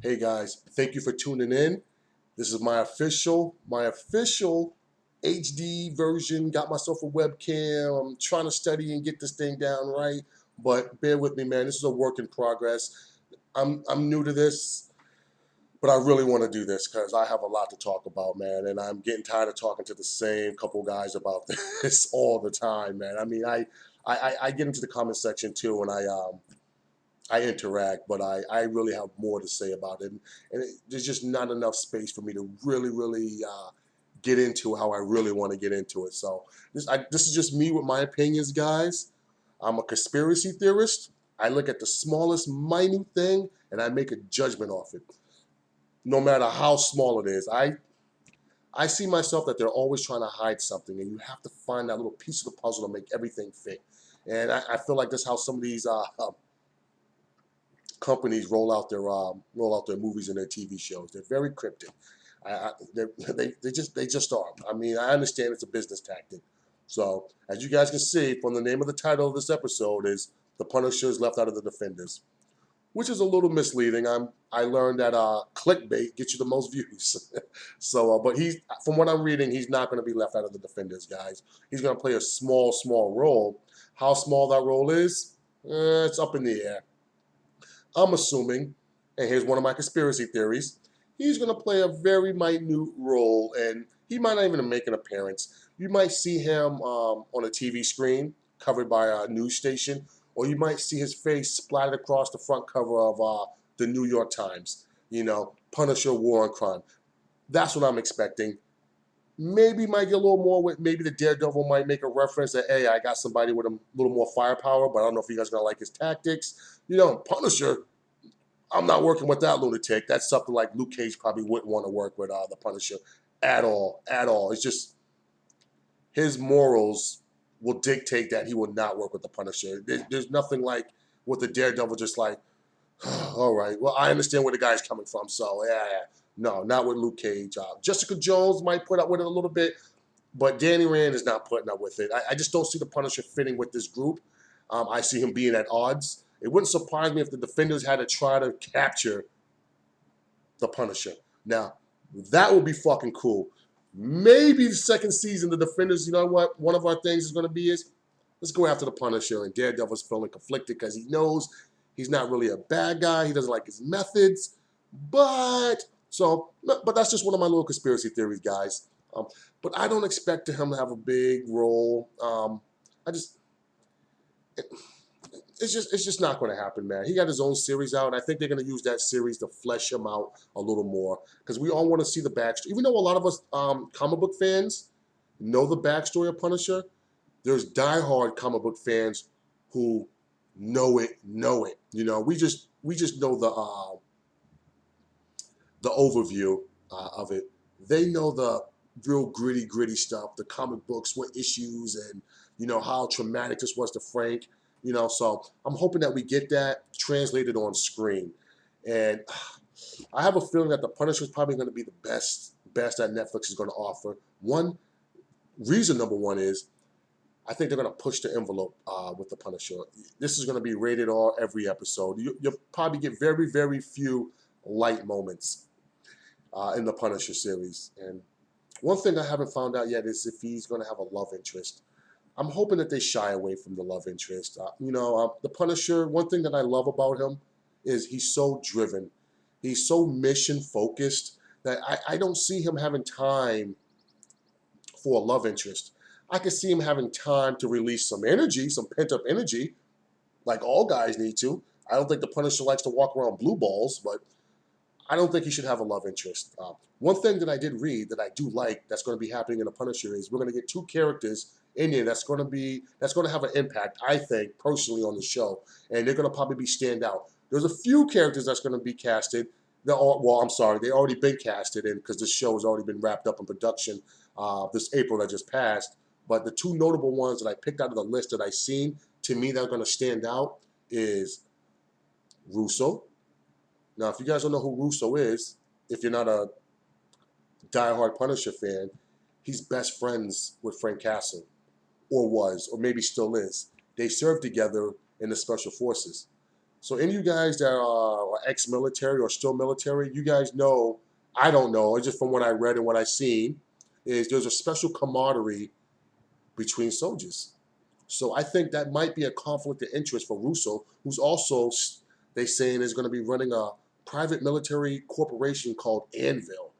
Hey guys, thank you for tuning in. This is my official HD version. Got myself a webcam. I'm trying to study and get this thing down right, but bear with me, man. This is a work in progress. I'm new to this, but I really want to do this because I have a lot to talk about, man, and I'm getting tired of talking to the same couple guys about this all the time, man. I mean, I get into the comment section too, and I interact, but I really have more to say about it. And there's just not enough space for me to really get into how I really want to get into it. So this is just me with my opinions, guys. I'm a conspiracy theorist. I look at the smallest, minute thing and I make a judgment off it, no matter how small it is. I see myself that they're always trying to hide something, and you have to find that little piece of the puzzle to make everything fit. And I feel like that's how some of these companies roll out their movies and their TV shows. They're very cryptic. They just are. I mean, I understand it's a business tactic. So as you guys can see from the name of the title of this episode is The Punishers Left Out of the Defenders, which is a little misleading. I learned that clickbait gets you the most views. So, but he's from what I'm reading, he's not going to be left out of the Defenders, guys. He's going to play a small role. How small that role is, it's up in the air. I'm assuming, and here's one of my conspiracy theories, he's going to play a very minute role, and he might not even make an appearance. You might see him on a TV screen covered by a news station, or you might see his face splattered across the front cover of the New York Times. You know, Punisher War on Crime. That's what I'm expecting. Maybe might get a little more with maybe the Daredevil might make a reference that, hey, I got somebody with a little more firepower, but I don't know if you guys are gonna like his tactics. You know, Punisher, I'm not working with that lunatic. That's something like Luke Cage probably wouldn't want to work with the Punisher at all, at all. It's just his morals will dictate that he will not work with the Punisher. There's nothing like with the Daredevil, just like, all right, well, I understand where the guy's coming from, so yeah. No, not with Luke Cage. Jessica Jones might put up with it a little bit, but Danny Rand is not putting up with it. I just don't see the Punisher fitting with this group. I see him being at odds. It wouldn't surprise me if the Defenders had to try to capture the Punisher. Now, that would be fucking cool. Maybe the second season, the Defenders, you know what? One of our things is going to be is let's go after the Punisher. And Daredevil's feeling conflicted because he knows he's not really a bad guy. He doesn't like his methods. But that's just one of my little conspiracy theories, guys. But I don't expect him to have a big role. I just, it's just not going to happen, man. He got his own series out, and I think they're going to use that series to flesh him out a little more because we all want to see the backstory. Even though a lot of us comic book fans know the backstory of Punisher, there's diehard comic book fans who know it, know it. You know, we just know the overview of it. They know the real gritty stuff, the comic books, what issues, and you know how traumatic this was to Frank. You know, so I'm hoping that we get that translated on screen. And I have a feeling that the Punisher is probably going to be the best that Netflix is going to offer. One reason, number one, is I think they're going to push the envelope with the Punisher. This is going to be rated R every episode. You'll probably get very few light moments in the Punisher series. And one thing I haven't found out yet is if he's going to have a love interest. I'm hoping that they shy away from the love interest. The Punisher, one thing that I love about him is he's so driven. He's so mission focused that I don't see him having time for a love interest. I could see him having time to release some energy, some pent up energy, like all guys need to. I don't think the Punisher likes to walk around blue balls, but I don't think he should have a love interest. One thing that I did read that I do like that's going to be happening in the Punisher is we're going to get two characters in here that's going to have an impact. I think personally on the show, and they're going to probably be standout. There's a few characters that's going to be casted. Well, I'm sorry, they already been casted in because this show has already been wrapped up in production this April that just passed. But the two notable ones that I picked out of the list that I seen to me that are going to stand out is Russo. Now, if you guys don't know who Russo is, if you're not a diehard Punisher fan, he's best friends with Frank Castle, or was, or maybe still is. They served together in the Special Forces. So any of you guys that are ex-military or still military, you guys know, I don't know, it's just from what I read and what I've seen, is there's a special camaraderie between soldiers. So I think that might be a conflict of interest for Russo, who's also, they saying, is going to be running a private military corporation called Anvil.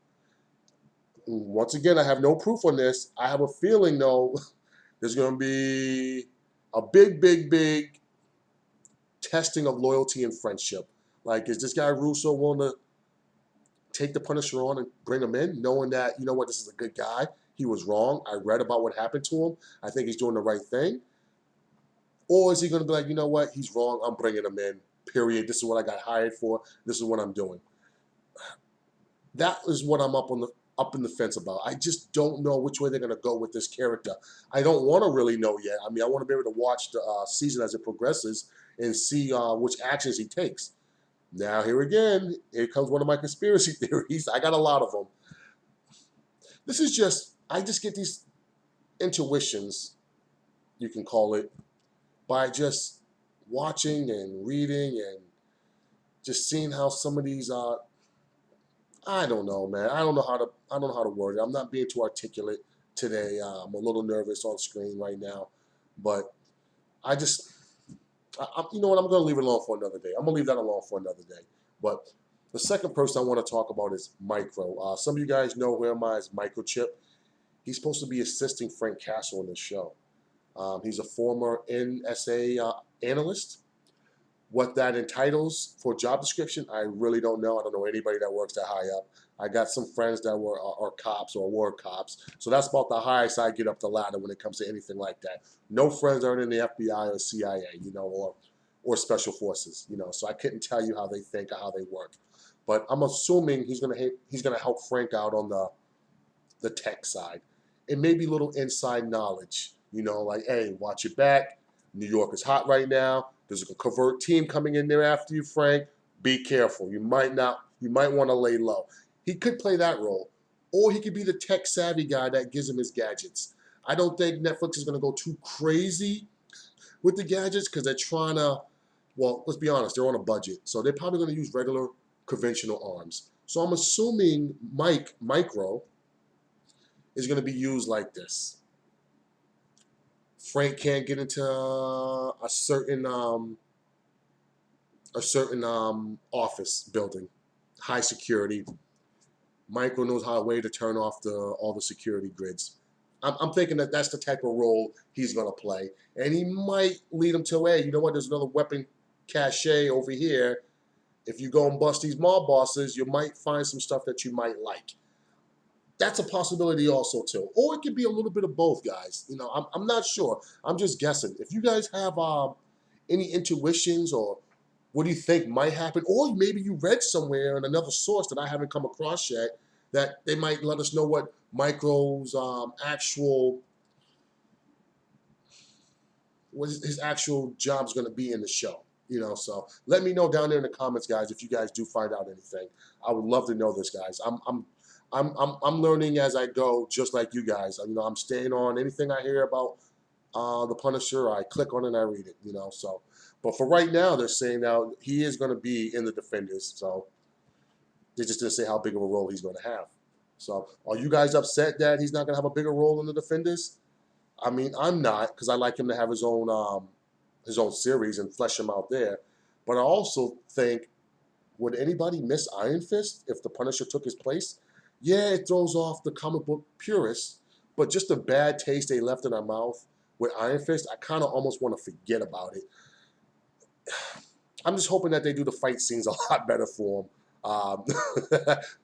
Once again, I have no proof on this. I have a feeling, though, there's going to be a big testing of loyalty and friendship. Like, is this guy Russo willing to take the Punisher on and bring him in, knowing that, you know what, this is a good guy. He was wrong. I read about what happened to him. I think he's doing the right thing. Or is he going to be like, you know what, he's wrong. I'm bringing him in, period. This is what I got hired for. This is what I'm doing. That is what I'm up in the fence about. I just don't know which way they're going to go with this character. I don't want to really know yet. I mean, I want to be able to watch the season as it progresses and see which actions he takes. Now, here comes one of my conspiracy theories. I got a lot of them. This is just, I just get these intuitions, you can call it, by just watching and reading and just seeing how some of these I don't know, man. I don't know how to word it. I'm not being too articulate today. I'm a little nervous on screen right now, but I just, you know what? I'm going to leave it alone for another day. I'm going to leave that alone for another day. But the second person I want to talk about is Micro. Some of you guys know who am I as Microchip. He's supposed to be assisting Frank Castle in this show. He's a former NSA analyst. What that entitles for job description, I really don't know. I don't know anybody that works that high up. I got some friends that are cops or were cops. So that's about the highest I get up the ladder when it comes to anything like that. No friends are in the FBI or CIA, you know, or special forces, you know. So I couldn't tell you how they think or how they work. But I'm assuming he's gonna help Frank out on the tech side. It may be a little inside knowledge, you know, like, hey, watch your back. New York is hot right now. There's a covert team coming in there after you, Frank. Be careful. You might want to lay low. He could play that role. Or he could be the tech savvy guy that gives him his gadgets. I don't think Netflix is going to go too crazy with the gadgets because they're trying to, well, let's be honest, they're on a budget. So they're probably going to use regular conventional arms. So I'm assuming Micro is going to be used like this. Frank can't get into a certain office building, high security. Micro knows how a way to turn off all the security grids. I'm thinking that that's the type of role he's going to play, and he might lead him to, hey, you know what? There's another weapon cache over here. If you go and bust these mob bosses, you might find some stuff that you might like. That's a possibility also too. Or it could be a little bit of both, guys. You know, I'm not sure. I'm just guessing. If you guys have any intuitions or what do you think might happen, or maybe you read somewhere in another source that I haven't come across yet, that they might let us know what Micro's what his actual job's going to be in the show. You know, so let me know down there in the comments, guys, if you guys do find out anything. I would love to know this, guys. I'm learning as I go, just like you guys. You know, I'm staying on anything I hear about the Punisher. I click on it and I read it. You know, so. But for right now, they're saying now he is going to be in the Defenders. So they just didn't say how big of a role he's going to have. So are you guys upset that he's not going to have a bigger role in the Defenders? I mean, I'm not, because I like him to have his own series and flesh him out there. But I also think, would anybody miss Iron Fist if the Punisher took his place? Yeah, it throws off the comic book purists, but just the bad taste they left in our mouth with Iron Fist, I kind of almost want to forget about it. I'm just hoping that they do the fight scenes a lot better for him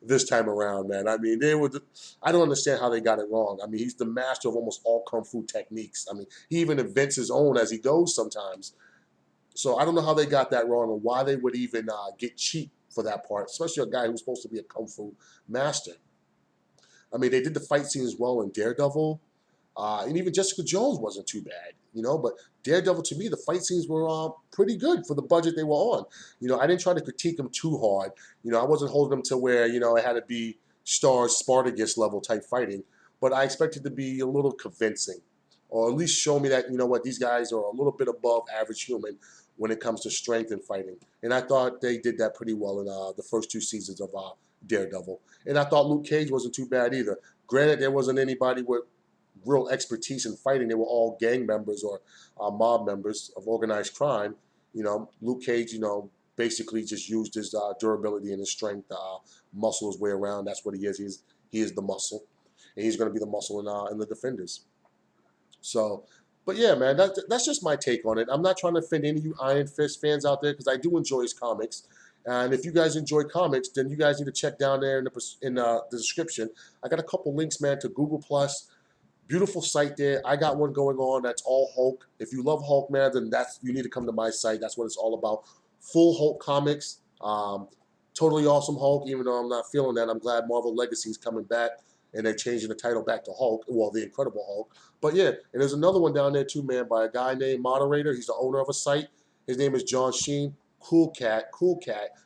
this time around, man. I mean, I don't understand how they got it wrong. I mean, he's the master of almost all kung fu techniques. I mean, he even invents his own as he goes sometimes. So I don't know how they got that wrong or why they would even get cheap for that part, especially a guy who's supposed to be a kung fu master. I mean, they did the fight scenes well in Daredevil, and even Jessica Jones wasn't too bad, you know. But Daredevil, to me, the fight scenes were pretty good for the budget they were on. You know, I didn't try to critique them too hard. You know, I wasn't holding them to where, you know, it had to be Star's Spartacus level type fighting, but I expected to be a little convincing, or at least show me that, you know what, these guys are a little bit above average human. when it comes to strength and fighting. And I thought they did that pretty well in the first 2 seasons of Daredevil. And I thought Luke Cage wasn't too bad either. Granted, there wasn't anybody with real expertise in fighting. They were all gang members or mob members of organized crime. Luke Cage, basically just used his durability and his strength, muscle his way around. That's what he is. He is the muscle, and he's going to be the muscle in the Defenders. So, but yeah, man, that's just my take on it. I'm not trying to offend any of you Iron Fist fans out there because I do enjoy his comics. And if you guys enjoy comics, then you guys need to check down there in the description. I got a couple links, man, to Google Plus. Beautiful site there. I got one going on that's all Hulk. If you love Hulk, man, then you need to come to my site. That's what it's all about. Full Hulk comics. Totally awesome Hulk, even though I'm not feeling that. I'm glad Marvel Legacy is coming back and they're changing the title back to Hulk. Well, the Incredible Hulk. But yeah, and there's another one down there too, man, by a guy named Moderator. He's the owner of a site. His name is John Sheen. Cool cat.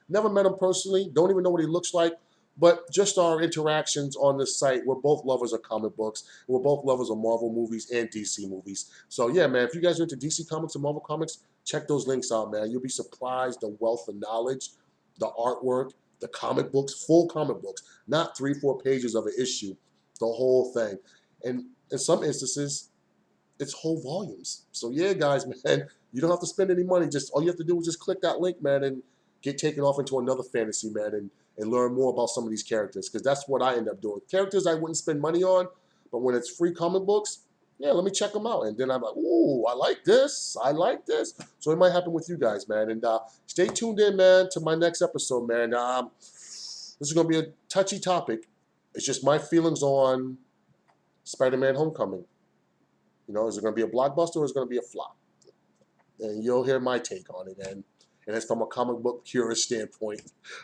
Never met him personally. Don't even know what he looks like. But just our interactions on this site, we're both lovers of comic books. We're both lovers of Marvel movies and DC movies. So yeah, man, if you guys are into DC comics and Marvel comics, check those links out, man. You'll be surprised the wealth of knowledge, the artwork, the comic books, full comic books, not 3-4 pages of an issue, the whole thing. And in some instances, it's whole volumes. So yeah, guys, man, you don't have to spend any money. Just all you have to do is just click that link, man, and get taken off into another fantasy, man, and learn more about some of these characters, because that's what I end up doing. Characters I wouldn't spend money on, but when it's free comic books, yeah, let me check them out. And then I'm like, ooh, I like this. So it might happen with you guys, man. And stay tuned in, man, to my next episode, man. This is going to be a touchy topic. It's just my feelings on Spider-Man Homecoming. Is it going to be a blockbuster or is it going to be a flop? And you'll hear my take on it, and it's from a comic book purist standpoint.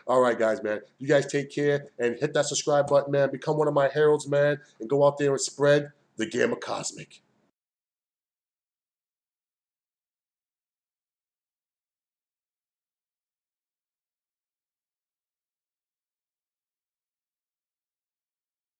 All right, guys, man. You guys take care and hit that subscribe button, man. Become one of my heralds, man, and go out there and spread the Gamma Cosmic.